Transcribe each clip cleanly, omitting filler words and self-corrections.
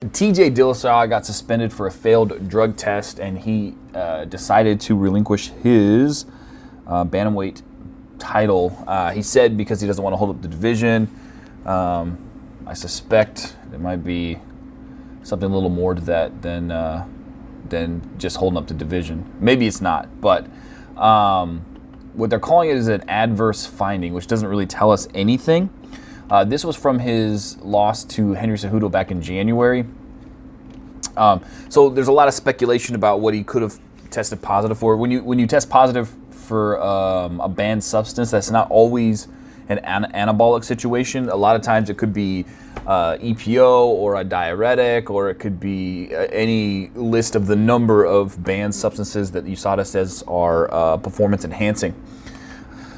TJ Dillashaw got suspended for a failed drug test, and he decided to relinquish his bantamweight title. He said because he doesn't want to hold up the division. I suspect there might be something a little more to that than just holding up the division. Maybe it's not, but what they're calling it is an adverse finding, which doesn't really tell us anything. This was from his loss to Henry Cejudo back in January. So there's a lot of speculation about what he could have tested positive for. When you test positive for a banned substance, that's not always an anabolic situation. A lot of times it could be EPO or a diuretic, or it could be any list of the number of banned substances that USADA says are performance enhancing.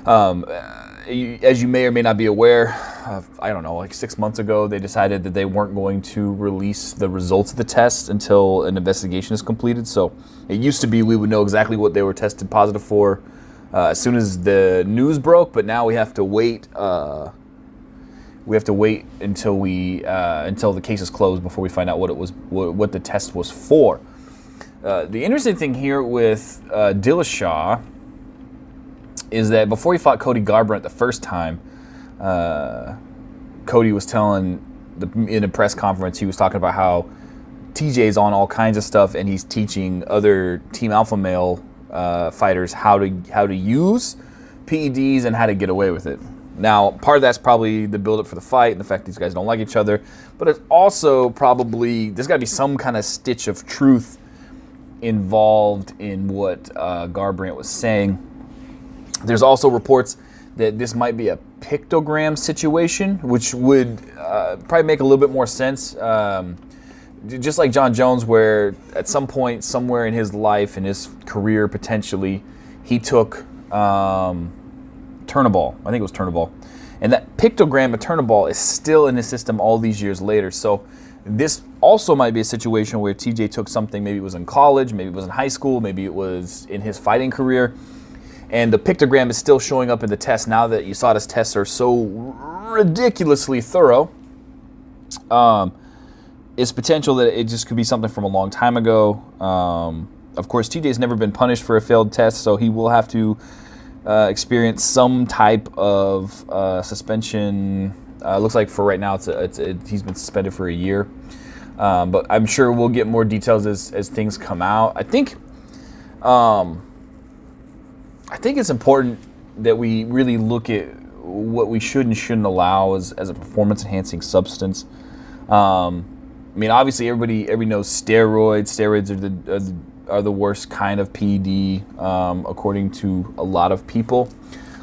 As you may or may not be aware, I don't know, like 6 months ago, they decided that they weren't going to release the results of the test until an investigation is completed. So it used to be we would know exactly what they were tested positive for as soon as the news broke, but now we have to wait. We have to wait until the case is closed before we find out what the test was for. The interesting thing here with Dillashaw is that before he fought Cody Garbrandt the first time, Cody was telling in a press conference, he was talking about how TJ's on all kinds of stuff, and he's teaching other Team Alpha Male fighters how to use PEDs and how to get away with it. Now, part of that's probably the build-up for the fight and the fact these guys don't like each other, but it's also probably there's got to be some kind of stitch of truth involved in what Garbrandt was saying. There's also reports that this might be a pictogram situation, which would probably make a little bit more sense. Just like John Jones, where at some point, somewhere in his life, in his career, potentially, he took Turnabol. I think it was Turnabol. And that pictogram of Turnabol is still in his system all these years later. So this also might be a situation where TJ took something, maybe it was in college, maybe it was in high school, maybe it was in his fighting career, and the pictogram is still showing up in the test now that USADA's tests are so ridiculously thorough. It's potential that it just could be something from a long time ago. Of course, TJ's never been punished for a failed test, so he will have to experience some type of suspension. Looks like for right now, he's been suspended for a year. But I'm sure we'll get more details as things come out. I think it's important that we really look at what we should and shouldn't allow as a performance-enhancing substance. I mean, obviously, everybody knows steroids. Steroids are the worst kind of PED, according to a lot of people,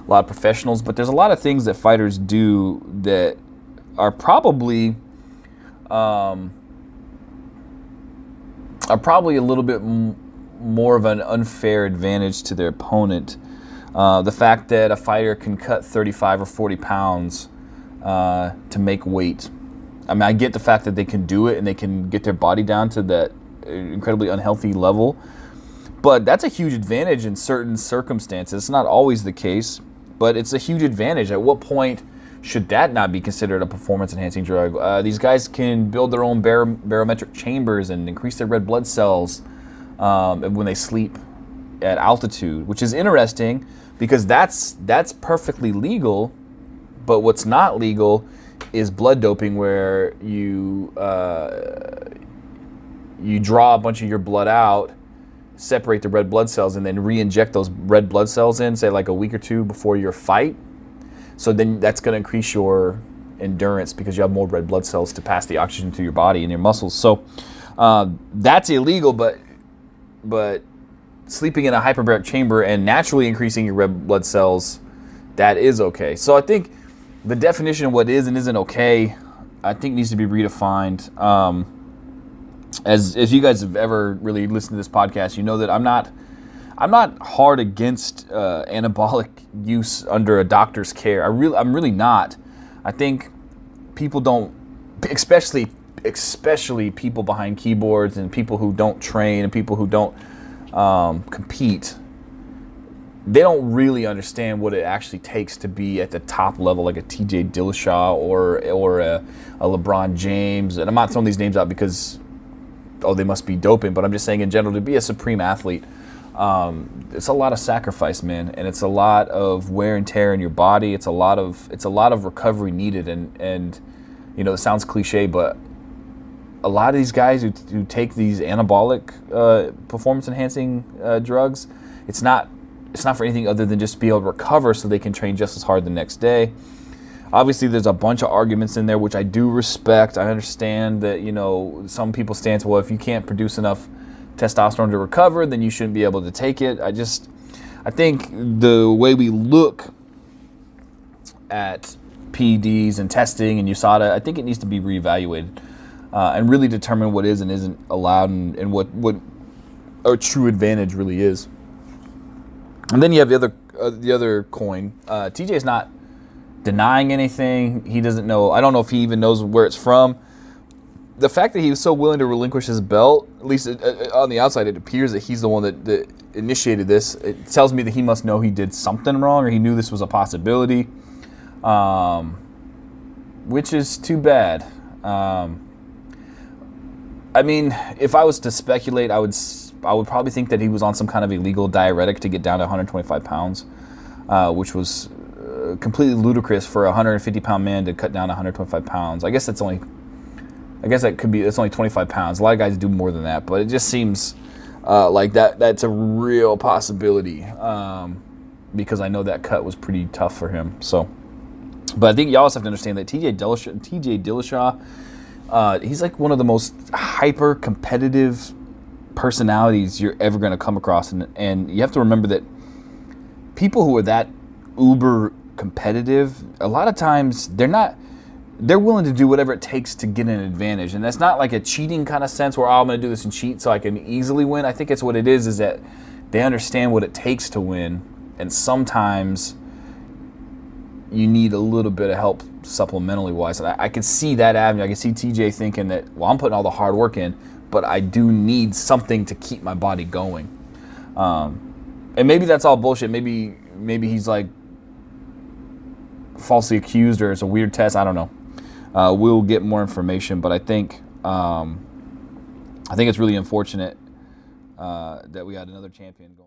a lot of professionals. But there's a lot of things that fighters do that are probably a little bit more of an unfair advantage to their opponent. The fact that a fighter can cut 35 or 40 pounds to make weight. I mean, I get the fact that they can do it and they can get their body down to that incredibly unhealthy level, but that's a huge advantage in certain circumstances. It's not always the case, but it's a huge advantage. At what point should that not be considered a performance-enhancing drug? These guys can build their own barometric chambers and increase their red blood cells when they sleep at altitude, which is interesting because that's perfectly legal. But what's not legal is blood doping, where you draw a bunch of your blood out, separate the red blood cells, and then re-inject those red blood cells in, say like a week or two before your fight. So then that's going to increase your endurance because you have more red blood cells to pass the oxygen to your body and your muscles. So that's illegal, but sleeping in a hyperbaric chamber and naturally increasing your red blood cells, that is okay. So I think the definition of what is and isn't okay, I think needs to be redefined. As you guys have ever really listened to this podcast, you know that I'm not hard against anabolic use under a doctor's care. I'm really not. I think people don't, especially people behind keyboards and people who don't train and people who don't compete, they don't really understand what it actually takes to be at the top level, like a TJ Dillashaw or a LeBron James. And I'm not throwing these names out because, oh, they must be doping, but I'm just saying in general, to be a supreme athlete, it's a lot of sacrifice, man, and it's a lot of wear and tear in your body. It's a lot of recovery needed, and you know, it sounds cliche, but a lot of these guys who take these anabolic performance enhancing drugs, it's not for anything other than just to be able to recover so they can train just as hard the next day. Obviously, there's a bunch of arguments in there, which I do respect. I understand that, you know, some people stand to, well, if you can't produce enough testosterone to recover, then you shouldn't be able to take it. I think the way we look at PEDs and testing and USADA, I think it needs to be reevaluated and really determine what is and isn't allowed and what a true advantage really is. And then you have the other coin. TJ's not denying anything. He doesn't know. I don't know if he even knows where it's from. The fact that he was so willing to relinquish his belt, at least on the outside, it appears that he's the one that initiated this. It tells me that he must know he did something wrong, or he knew this was a possibility, which is too bad. I mean, if I was to speculate, I would probably think that he was on some kind of illegal diuretic to get down to 125 pounds, which was completely ludicrous for a 150-pound man to cut down to 125 pounds. I guess that's only 25 pounds. A lot of guys do more than that, but it just seems like that's a real possibility because I know that cut was pretty tough for him. So, but I think you also have to understand that TJ Dillashaw, he's like one of the most hyper competitive personalities you're ever going to come across, and you have to remember that people who are that uber competitive, a lot of times they're willing to do whatever it takes to get an advantage. And that's not like a cheating kind of sense where, oh, I'm going to do this and cheat so I can easily win. I think it's what it is that they understand what it takes to win, and sometimes you need a little bit of help supplementally wise. And I can see that avenue. I can see TJ thinking that, well, I'm putting all the hard work in, but I do need something to keep my body going. And maybe that's all bullshit. Maybe he's like falsely accused, or it's a weird test. I don't know. We'll get more information, but I think it's really unfortunate that we had another champion going down.